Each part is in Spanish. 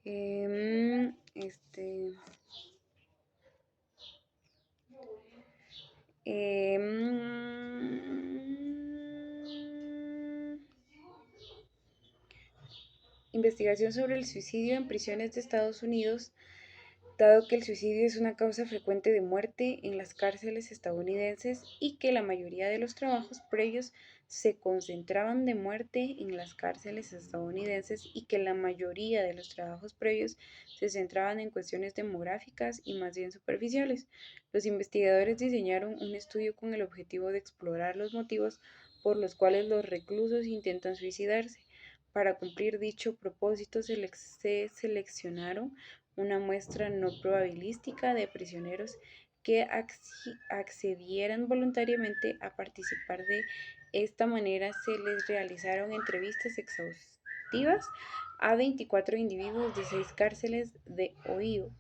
Em, este, em, Investigación sobre el suicidio en prisiones de Estados Unidos. Dado que el suicidio es una causa frecuente de muerte en las cárceles estadounidenses y que la mayoría de los trabajos previos se concentraban de muerte en las cárceles estadounidenses y que la mayoría de los trabajos previos se centraban en cuestiones demográficas y más bien superficiales, los investigadores diseñaron un estudio con el objetivo de explorar los motivos por los cuales los reclusos intentan suicidarse. Para cumplir dicho propósito se seleccionaron una muestra no probabilística de prisioneros que accedieran voluntariamente a participar. De esta manera se les realizaron entrevistas exhaustivas a 24 individuos de 6 cárceles de Ohio.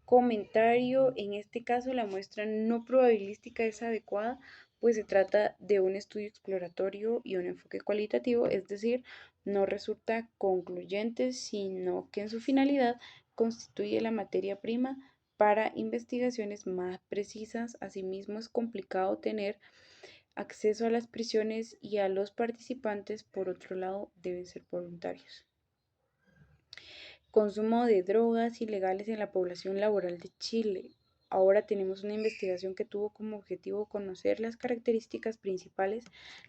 Comentario: en este caso la muestra no probabilística es adecuada, pues se trata de un estudio exploratorio y un enfoque cualitativo, es decir, no resulta concluyente, sino que en su finalidad constituye la materia prima para investigaciones más precisas. Asimismo, es complicado tener acceso a las prisiones y a los participantes, por otro lado, deben ser voluntarios. Consumo de drogas ilegales en la población laboral de Chile. Ahora tenemos una investigación que tuvo como objetivo conocer las características principales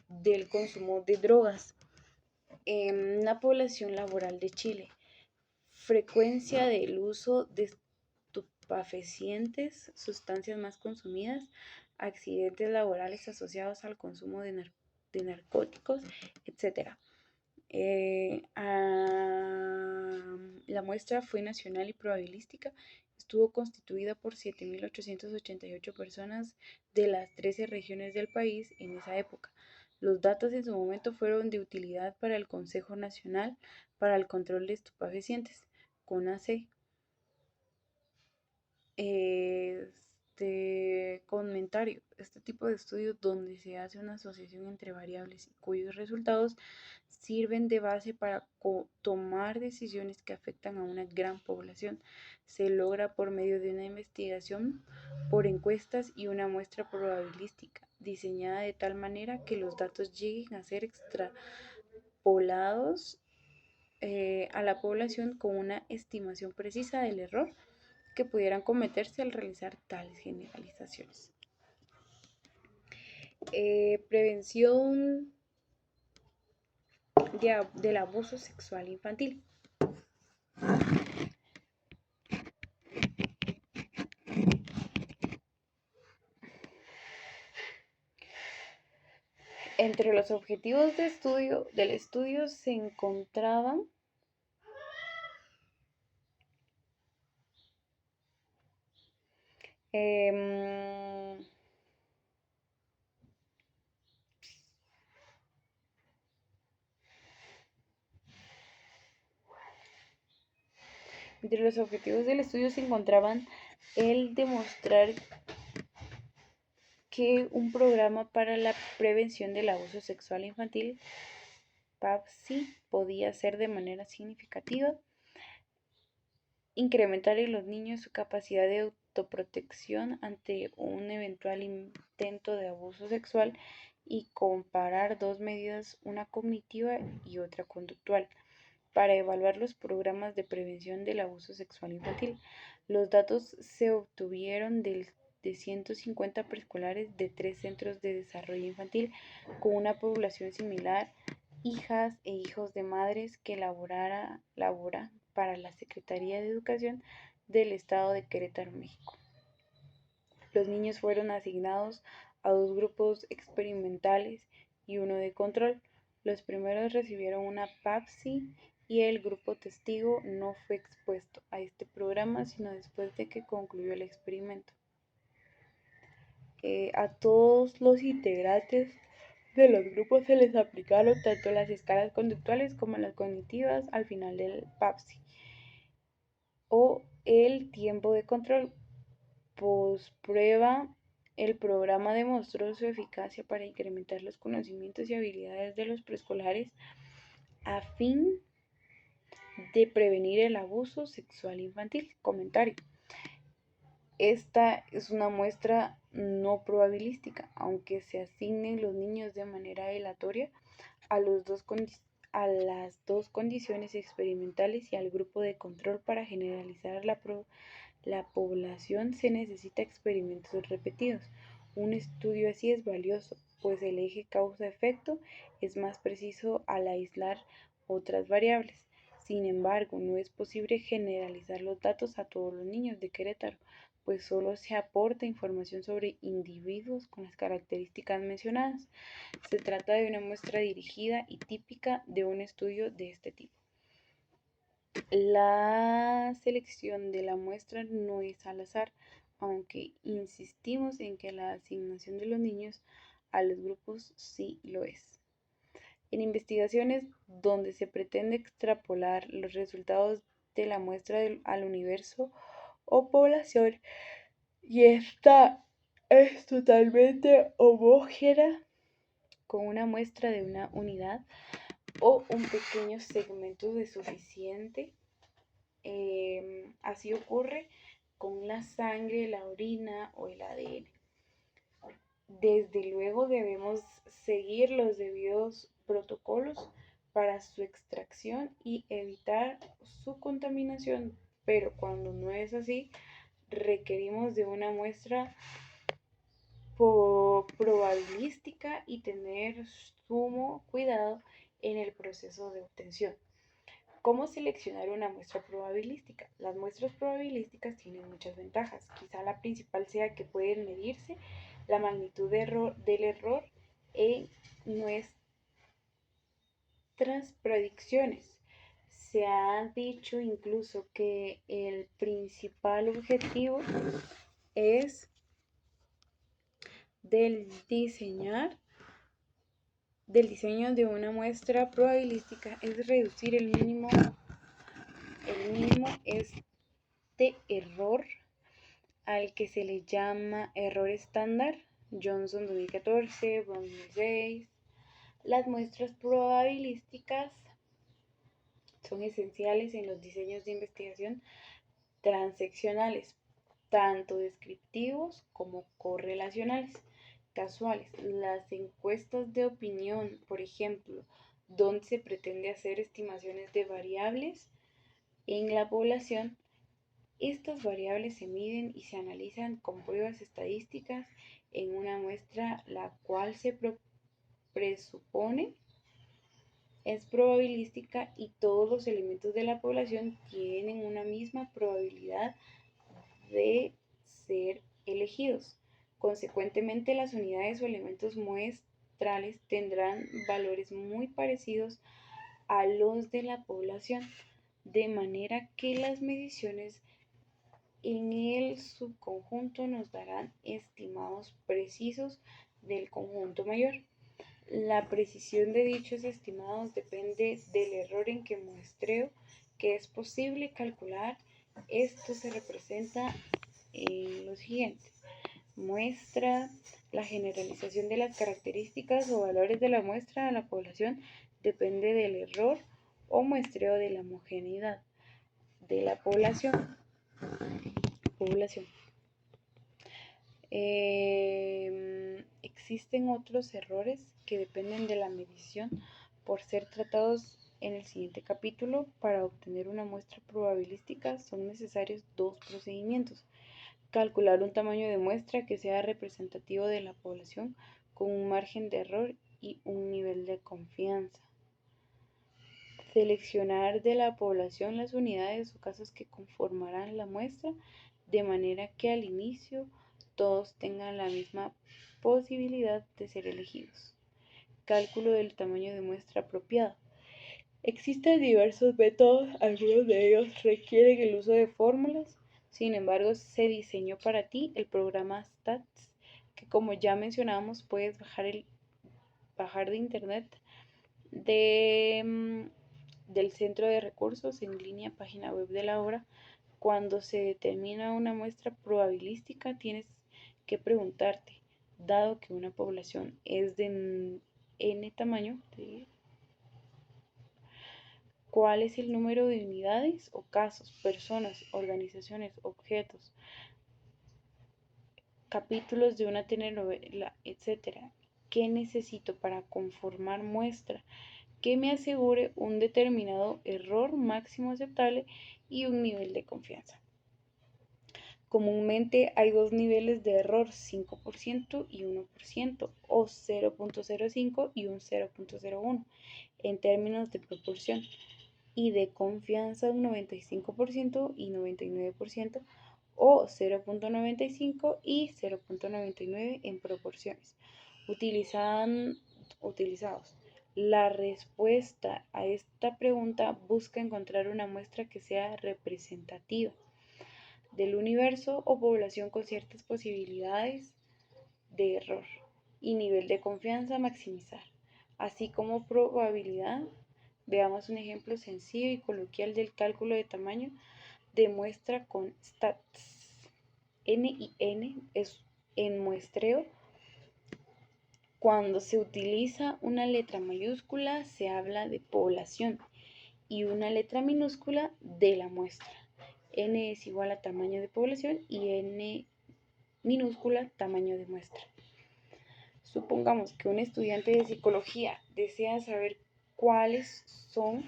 del consumo de drogas en la población laboral de Chile. Frecuencia del uso de estupefacientes, sustancias más consumidas, accidentes laborales asociados al consumo de narcóticos, etc. La muestra fue nacional y probabilística. Estuvo constituida por 7.888 personas de las 13 regiones del país en esa época. Los datos en su momento fueron de utilidad para el Consejo Nacional para el Control de Estupefacientes, CONACE. Comentario: este tipo de estudios donde se hace una asociación entre variables y cuyos resultados sirven de base para tomar decisiones que afectan a una gran población se logra por medio de una investigación por encuestas y una muestra probabilística diseñada de tal manera que los datos lleguen a ser extrapolados a la población con una estimación precisa del error que pudieran cometerse al realizar tales generalizaciones. Prevención del abuso sexual infantil. Entre los objetivos del estudio se encontraban entre los objetivos del estudio se encontraban el demostrar que un programa para la prevención del abuso sexual infantil, PAPSI, podía ser de manera significativa incrementar en los niños su capacidad de autoprotección ante un eventual intento de abuso sexual y comparar dos medidas, una cognitiva y otra conductual, para evaluar los programas de prevención del abuso sexual infantil. Los datos se obtuvieron de 150 preescolares de 3 centros de desarrollo infantil con una población similar, hijas e hijos de madres que labora para la Secretaría de Educación del Estado de Querétaro, México. Los niños fueron asignados a 2 grupos experimentales y uno de control. Los primeros recibieron una PAPSI y el grupo testigo no fue expuesto a este programa sino después de que concluyó el experimento. A todos los integrantes de los grupos se les aplicaron tanto las escalas conductuales como las cognitivas al final del PAPSI o el tiempo de control. Posprueba, el programa demostró su eficacia para incrementar los conocimientos y habilidades de los preescolares a fin de prevenir el abuso sexual infantil. Comentario. Esta es una muestra no probabilística, aunque se asignen los niños de manera aleatoria a, a las dos condiciones experimentales y al grupo de control. Para generalizar la población se necesita experimentos repetidos. Un estudio así es valioso, pues el eje causa-efecto es más preciso al aislar otras variables. Sin embargo, no es posible generalizar los datos a todos los niños de Querétaro, pues solo se aporta información sobre individuos con las características mencionadas. Se trata de una muestra dirigida y típica de un estudio de este tipo. La selección de la muestra no es al azar, aunque insistimos en que la asignación de los niños a los grupos sí lo es. En investigaciones donde se pretende extrapolar los resultados de la muestra al universo o población y esta es totalmente homogénea con una muestra de una unidad o un pequeño segmento es suficiente. Así ocurre con la sangre, la orina o el ADN. Desde luego debemos seguir los debidos protocolos para su extracción y evitar su contaminación, pero cuando no es así, requerimos de una muestra probabilística y tener sumo cuidado en el proceso de obtención. ¿Cómo seleccionar una muestra probabilística? Las muestras probabilísticas tienen muchas ventajas. Quizá la principal sea que pueden medirse la magnitud del error en nuestras predicciones. Se ha dicho incluso que el principal objetivo es del diseño de una muestra probabilística es reducir el mínimo este error al que se le llama error estándar. Johnson 2014, Brown 2006. Las muestras probabilísticas son esenciales en los diseños de investigación transaccionales, tanto descriptivos como correlacionales. Casuales. Las encuestas de opinión, por ejemplo, donde se pretende hacer estimaciones de variables en la población, estas variables se miden y se analizan con pruebas estadísticas en una muestra la cual se presupone es probabilística y todos los elementos de la población tienen una misma probabilidad de ser elegidos. Consecuentemente, las unidades o elementos muestrales tendrán valores muy parecidos a los de la población, de manera que las mediciones en el subconjunto nos darán estimados precisos del conjunto mayor. La precisión de dichos estimados depende del error en qué muestreo que es posible calcular. Esto se representa en lo siguiente. Muestra. La generalización de las características o valores de la muestra a la población depende del error o muestreo de la homogeneidad de la población. Existen otros errores que dependen de la medición por ser tratados en el siguiente capítulo. Para obtener una muestra probabilística son necesarios dos procedimientos. Calcular un tamaño de muestra que sea representativo de la población con un margen de error y un nivel de confianza. Seleccionar de la población las unidades o casos que conformarán la muestra de manera que al inicio todos tengan la misma posibilidad de ser elegidos. Cálculo del tamaño de muestra apropiado. Existen diversos métodos, algunos de ellos requieren el uso de fórmulas. Sin embargo, se diseñó para ti el programa STATS, que como ya mencionamos puedes bajar de internet del Centro de Recursos en línea, página web de la obra. Cuando se determina una muestra probabilística, tienes que preguntarte, dado que una población es de n tamaño, ¿Cuál es el número de unidades o casos, personas, organizaciones, objetos, capítulos de una telenovela, etcétera? ¿Qué necesito para conformar muestra que me asegure un determinado error máximo aceptable y un nivel de confianza? Comúnmente hay dos niveles de error, 5% y 1%, o 0.05 y un 0.01, en términos de proporción, y de confianza un 95% y 99%, o 0.95 y 0.99 en proporciones utilizados. La respuesta a esta pregunta busca encontrar una muestra que sea representativa del universo o población con ciertas posibilidades de error y nivel de confianza a maximizar, así como probabilidad. Veamos un ejemplo sencillo y coloquial del cálculo de tamaño de muestra con stats. N y N es en muestreo. Cuando se utiliza una letra mayúscula se habla de población y una letra minúscula de la muestra. N es igual a tamaño de población y N minúscula tamaño de muestra. Supongamos que un estudiante de psicología desea saber cuáles son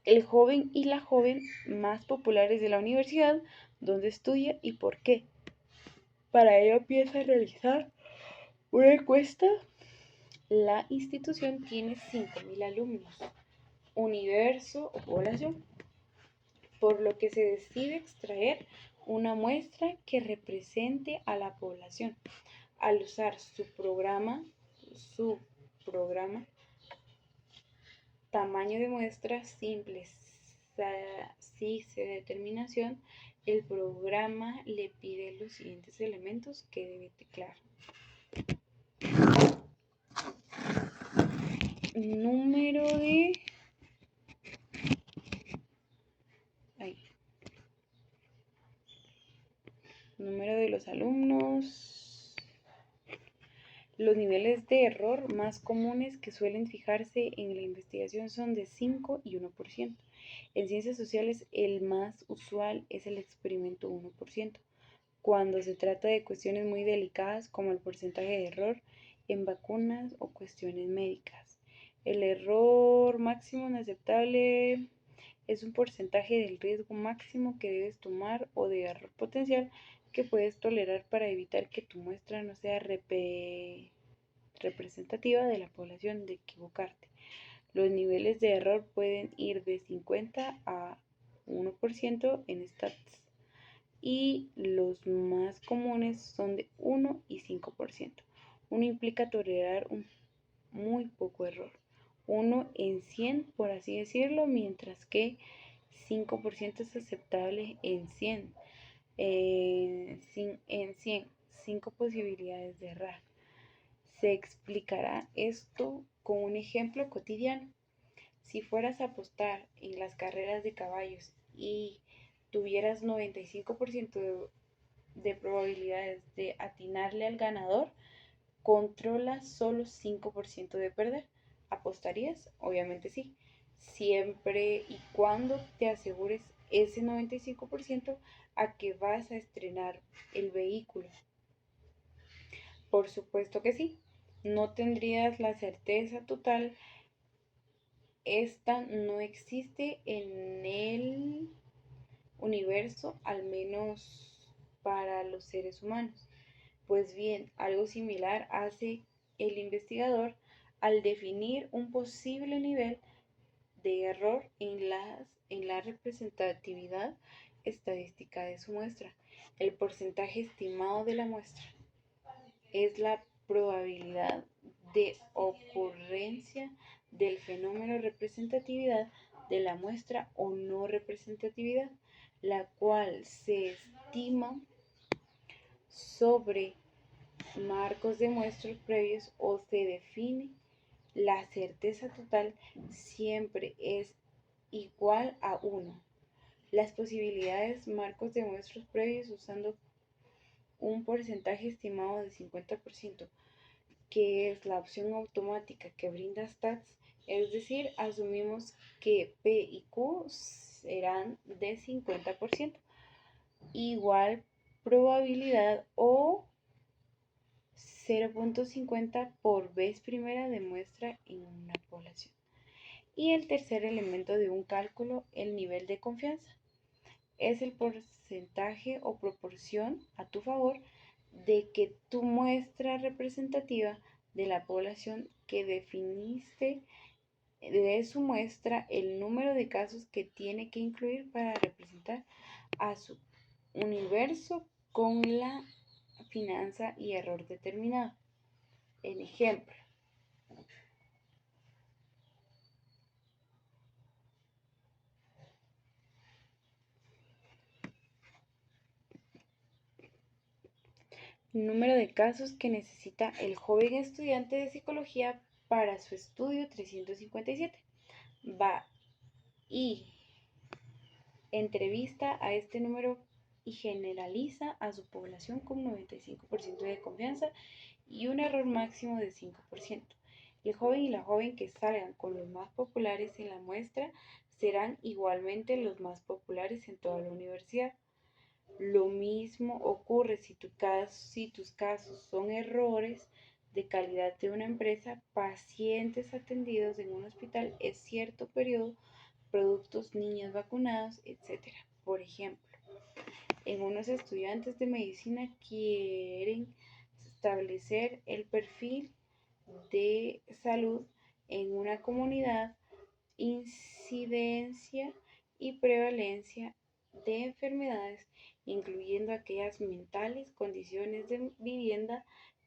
el joven y la joven más populares de la universidad, dónde estudia y por qué. Para ello empieza a realizar una encuesta. La institución tiene 5.000 alumnos, universo o población, por lo que se decide extraer una muestra que represente a la población. Al usar su programa, tamaño de muestra simple, determinación, el programa le pide los siguientes elementos que debe teclear. Número de los alumnos. Los niveles de error más comunes que suelen fijarse en la investigación son de 5 y 1%. En ciencias sociales el más usual es el experimento 1%, cuando se trata de cuestiones muy delicadas como el porcentaje de error en vacunas o cuestiones médicas. El error máximo inaceptable es un porcentaje del riesgo máximo que debes tomar o de error potencial que puedes tolerar para evitar que tu muestra no sea representativa de la población, de equivocarte. Los niveles de error pueden ir de 50 a 1% en stats y los más comunes son de 1 y 5%. Uno implica tolerar un muy poco error, 1 en 100 por así decirlo, mientras que 5% es aceptable en 100. En 100, 5 posibilidades de errar. Se explicará esto con un ejemplo cotidiano. Si fueras a apostar en las carreras de caballos y tuvieras 95% de probabilidades de atinarle al ganador, controlas solo 5% de perder. ¿Apostarías? Obviamente sí, siempre y cuando te asegures ese 95% a que vas a estrenar el vehículo. Por supuesto que sí, no tendrías la certeza total. Esta no existe en el universo, al menos para los seres humanos. Pues bien, algo similar hace el investigador al definir un posible nivel de error en la representatividad estadística de su muestra. El porcentaje estimado de la muestra es la probabilidad de ocurrencia del fenómeno representatividad de la muestra o no representatividad, la cual se estima sobre marcos de muestros previos o se define. La certeza total siempre es igual a 1. Las posibilidades marcos de muestros previos usando un porcentaje estimado de 50%, que es la opción automática que brinda Stats, Es decir, asumimos que P y Q serán de 50%, igual probabilidad o 0.50 por vez primera de muestra en una población. Y el tercer elemento de un cálculo, el nivel de confianza, es el porcentaje o proporción a tu favor de que tu muestra representativa de la población que definiste de su muestra el número de casos que tiene que incluir para representar a su universo con la finanza y error determinado. En ejemplo, número de casos que necesita el joven estudiante de psicología para su estudio 357. Va y entrevista a este número y generaliza a su población con 95% de confianza y un error máximo de 5%. El joven y la joven que salgan con los más populares en la muestra serán igualmente los más populares en toda la universidad. Lo mismo ocurre si tus casos son errores de calidad de una empresa, pacientes atendidos en un hospital en cierto periodo, productos, niños vacunados, etc. Por ejemplo, en unos estudiantes de medicina quieren establecer el perfil de salud en una comunidad, incidencia y prevalencia de enfermedades, incluyendo aquellas mentales, condiciones de vivienda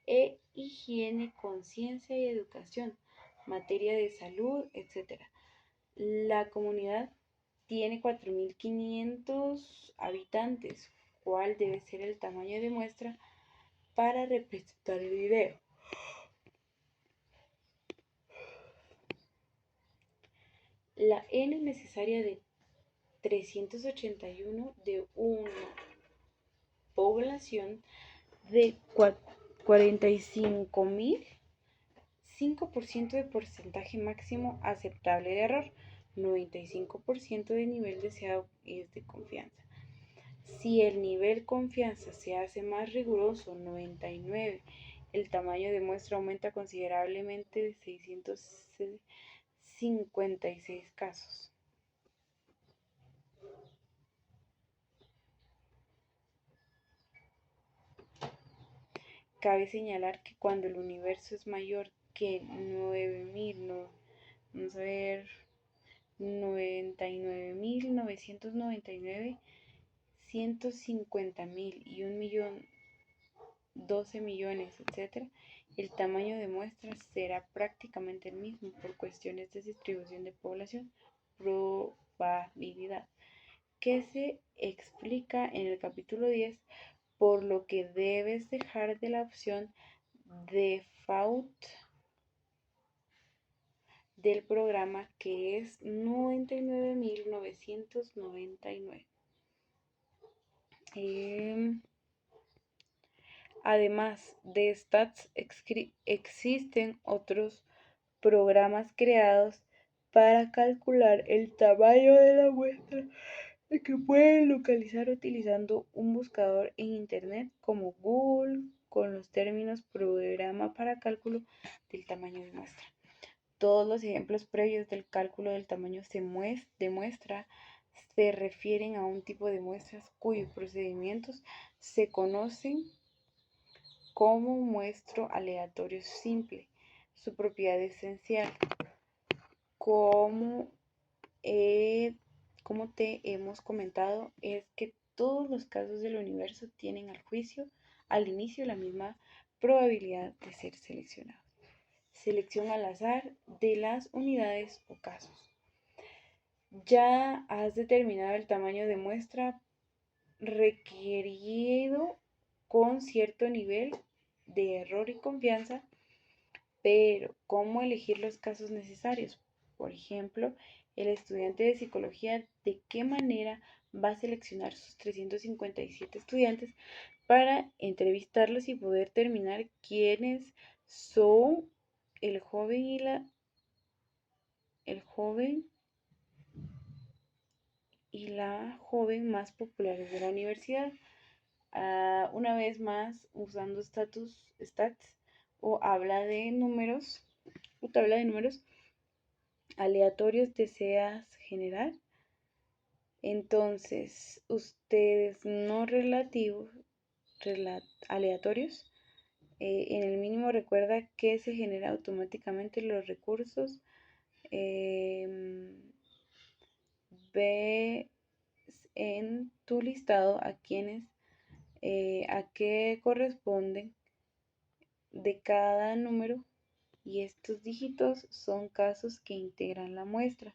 e higiene, conciencia y educación, materia de salud, etc. La comunidad tiene 4.500 habitantes. ¿Cuál debe ser el tamaño de muestra para representar el video? La n necesaria de 381 de una población de 45.000, 5% de porcentaje máximo aceptable de error, 95% de nivel deseado es de confianza. Si el nivel confianza se hace más riguroso, 99, el tamaño de muestra aumenta considerablemente de 656 casos. Cabe señalar que cuando el universo es mayor que 99.999, 150.000 y 1.012.000.000, etc., el tamaño de muestra será prácticamente el mismo por cuestiones de distribución de población, probabilidad, que se explica en el capítulo 10, por lo que debes dejar de la opción default del programa, que es 99.999. Además de Stats, existen otros programas creados para calcular el tamaño de la muestra que pueden localizar utilizando un buscador en Internet como Google con los términos programa para cálculo del tamaño de muestra. Todos los ejemplos previos del cálculo del tamaño de muestra se refieren a un tipo de muestras cuyos procedimientos se conocen como muestro aleatorio simple. Su propiedad esencial, como te hemos comentado, es que todos los casos del universo tienen al inicio la misma probabilidad de ser seleccionados. Selección al azar de las unidades o casos. Ya has determinado el tamaño de muestra requerido con cierto nivel de error y confianza, pero ¿cómo elegir los casos necesarios? Por ejemplo, el estudiante de psicología, ¿de qué manera va a seleccionar sus 357 estudiantes para entrevistarlos y poder determinar quiénes son el joven y la el joven y la joven más populares de la universidad. Una vez más, usando stats o tabla de números aleatorios deseas generar. Entonces, ustedes no aleatorios, en el mínimo recuerda que se genera automáticamente los recursos. Ve en tu listado a qué corresponden de cada número, y estos dígitos son casos que integran la muestra.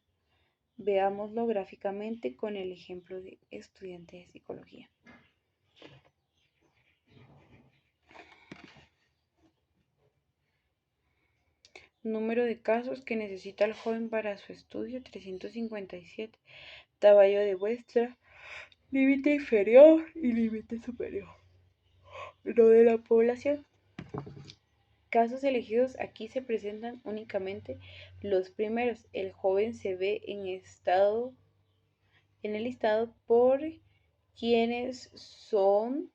Veámoslo gráficamente con el ejemplo de estudiante de psicología. Número de casos que necesita el joven para su estudio: 357. Tamaño de muestra: límite inferior y límite superior. Lo de la población. Casos elegidos: aquí se presentan únicamente los primeros. El joven se ve en el listado por quienes son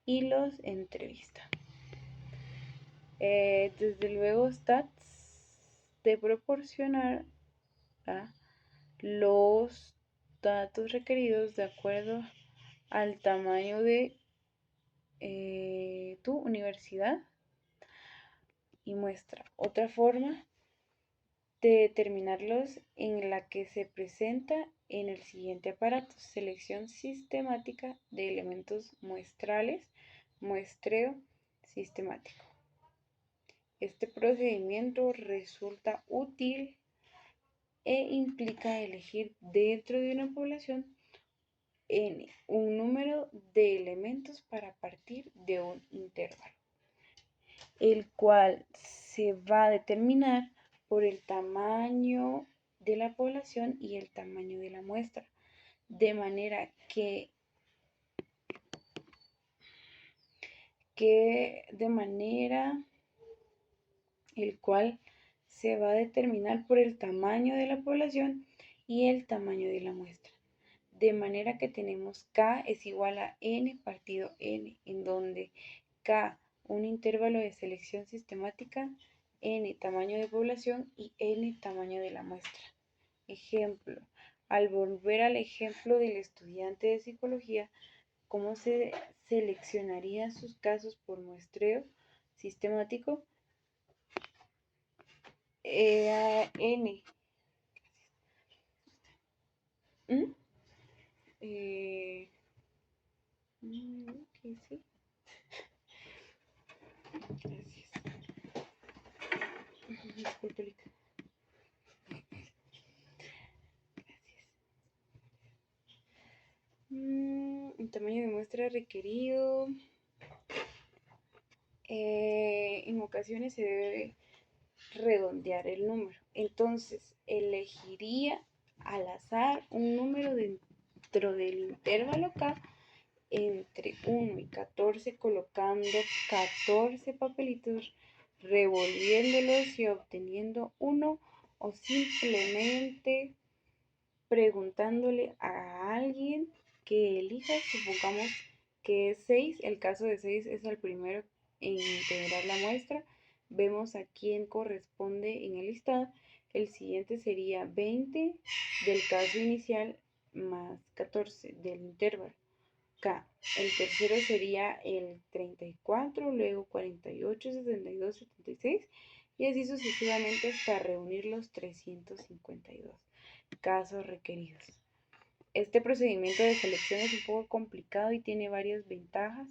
y los entrevista. Desde luego, stats te proporcionará los datos requeridos de acuerdo al tamaño de tu universidad y muestra. Otra forma de determinarlos en la que se presenta en el siguiente aparato: selección sistemática de elementos muestrales, muestreo sistemático. Este procedimiento resulta útil e implica elegir dentro de una población n un número de elementos para partir de un intervalo, el cual se va a determinar por el tamaño de la población y el tamaño de la muestra, de manera que el cual se va a determinar por el tamaño de la población y el tamaño de la muestra. De manera que tenemos K es igual a N partido N, en donde K, un intervalo de selección sistemática, N, tamaño de población, y N, tamaño de la muestra. Ejemplo: al volver al ejemplo del estudiante de psicología, ¿cómo se seleccionaría sus casos por muestreo sistemático? N. ¿Mm? ¿Qué hice? Gracias. Disculpe, Erika. El tamaño de muestra requerido. En ocasiones se debe redondear el número. Entonces, elegiría al azar un número dentro del intervalo K entre 1 y 14, colocando 14 papelitos, revolviéndolos y obteniendo uno, o simplemente preguntándole a alguien que elija. Supongamos que es 6, el caso de 6 es el primero en integrar la muestra. Vemos a quién corresponde en el listado. El siguiente sería 20 del caso inicial más 14 del intervalo K. El tercero sería el 34, luego 48, 62, 76 y así sucesivamente hasta reunir los 352 casos requeridos. Este procedimiento de selección es un poco complicado y tiene varias ventajas.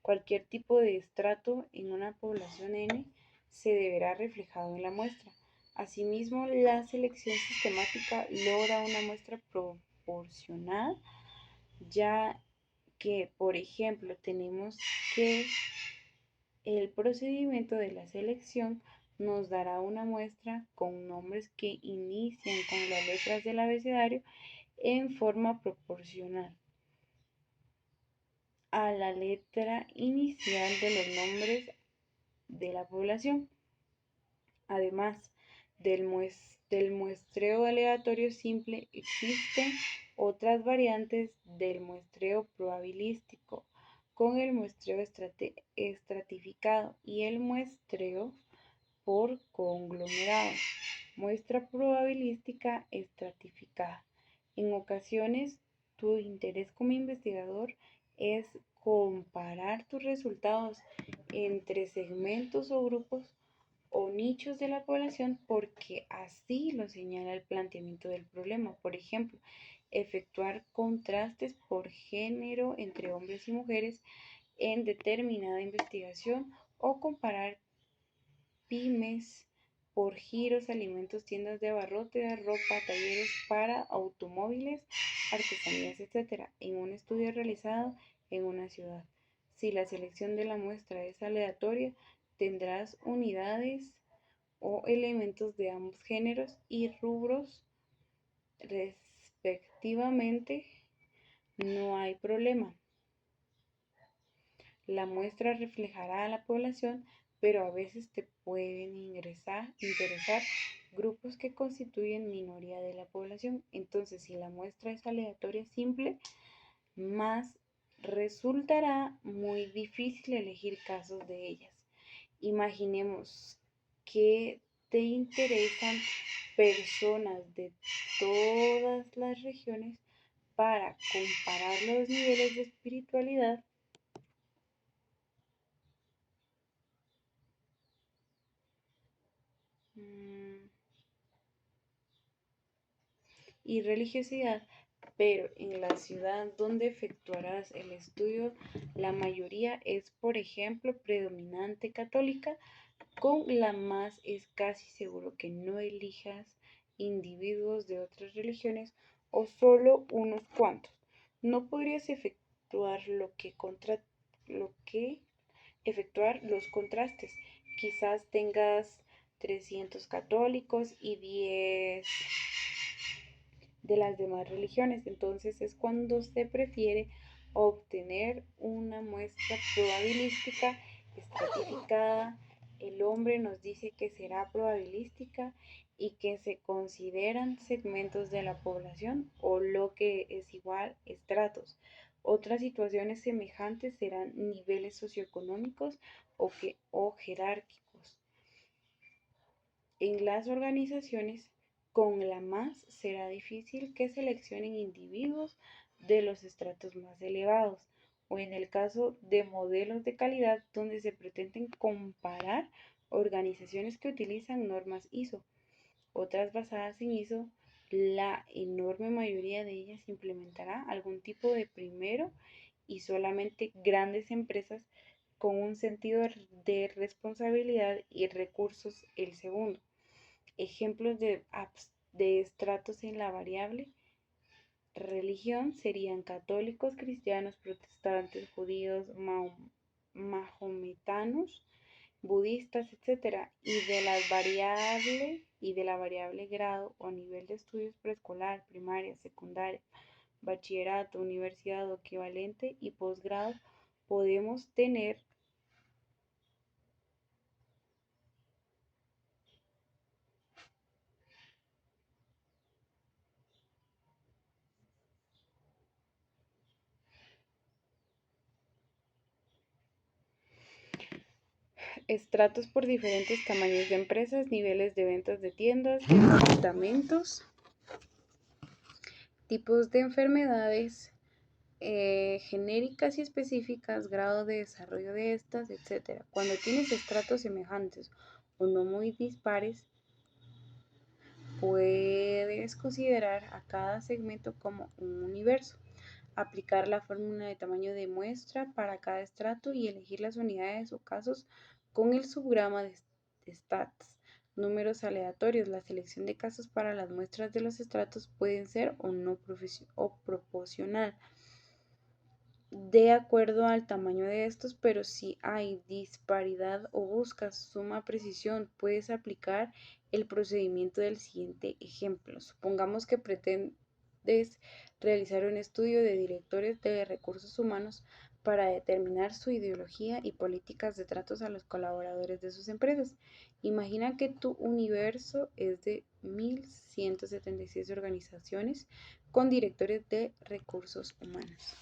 Cualquier tipo de estrato en una población N se verá reflejado en la muestra. Asimismo, la selección sistemática logra una muestra proporcional, ya que, por ejemplo, tenemos que el procedimiento de la selección nos dará una muestra con nombres que inician con las letras del abecedario en forma proporcional a la letra inicial de los nombres de la población. Además del muestreo aleatorio simple existen otras variantes del muestreo probabilístico, con el muestreo estratificado y el muestreo por conglomerados. Muestra probabilística estratificada. En ocasiones, tu interés como investigador es comparar tus resultados entre segmentos o grupos o nichos de la población porque así lo señala el planteamiento del problema. Por ejemplo, efectuar contrastes por género entre hombres y mujeres en determinada investigación o comparar pymes por giros, alimentos, tiendas de abarrotes, ropa, talleres para automóviles, artesanías, etc., en un estudio realizado en una ciudad. Si la selección de la muestra es aleatoria, tendrás unidades o elementos de ambos géneros y rubros respectivamente. No hay problema. La muestra reflejará a la población, pero a veces te pueden interesar grupos que constituyen minoría de la población. Entonces, si la muestra es aleatoria simple, más resultará muy difícil elegir casos de ellas. Imaginemos que te interesan personas de todas las regiones para comparar los niveles de espiritualidad y religiosidad, pero en la ciudad donde efectuarás el estudio, la mayoría es, por ejemplo, predominante católica. Con la más es casi seguro que no elijas individuos de otras religiones o solo unos cuantos. No podrías lo que efectuar los contrastes. Quizás tengas 300 católicos y 10 de las demás religiones. Entonces es cuando se prefiere obtener una muestra probabilística estratificada. El hombre nos dice que será probabilística y que se consideran segmentos de la población o lo que es igual estratos. Otras situaciones semejantes serán niveles socioeconómicos o jerárquicos. En las organizaciones con la más será difícil que seleccionen individuos de los estratos más elevados, o en el caso de modelos de calidad donde se pretenden comparar organizaciones que utilizan normas ISO, otras basadas en ISO, la enorme mayoría de ellas implementará algún tipo de primero y solamente grandes empresas con un sentido de responsabilidad y recursos el segundo. Ejemplos de estratos en la variable religión serían católicos, cristianos, protestantes, judíos, mahometanos, budistas, etc. Y de la variable grado o nivel de estudios preescolar, primaria, secundaria, bachillerato, universidad o equivalente y posgrado, podemos tener estratos por diferentes tamaños de empresas, niveles de ventas de tiendas, departamentos, tipos de enfermedades genéricas y específicas, grado de desarrollo de estas, etc. Cuando tienes estratos semejantes o no muy dispares, puedes considerar a cada segmento como un universo, aplicar la fórmula de tamaño de muestra para cada estrato y elegir las unidades o casos con el subgrama de stats. Números aleatorios. La selección de casos para las muestras de los estratos pueden ser o no proporcional de acuerdo al tamaño de estos, pero si hay disparidad o buscas suma precisión, puedes aplicar el procedimiento del siguiente ejemplo. Supongamos que pretendes realizar un estudio de directores de recursos humanos para determinar su ideología y políticas de tratos a los colaboradores de sus empresas. Imagina que tu universo es de 1176 organizaciones con directores de recursos humanos.